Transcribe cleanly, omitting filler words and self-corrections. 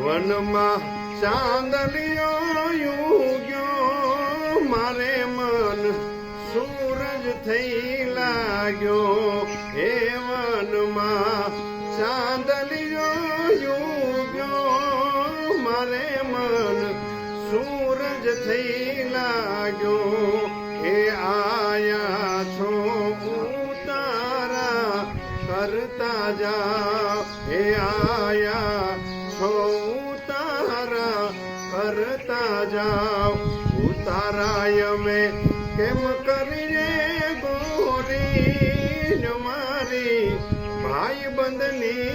વનમાં ચાંદલિયો યુગ્યો મારે મન સૂરજ થઈ લાગ્યો હે વનમાં ચાંદલિયો યુગ્યો મારે મન સૂરજ થઈ લાગ્યો હે આયા છો ઉતારા કરતા જાઓ હે આયા છો ઉતારા કરતા જાઓ ઉતારાય મેં કેમ કરીએ ગોરી મારી ભાઈ બંધની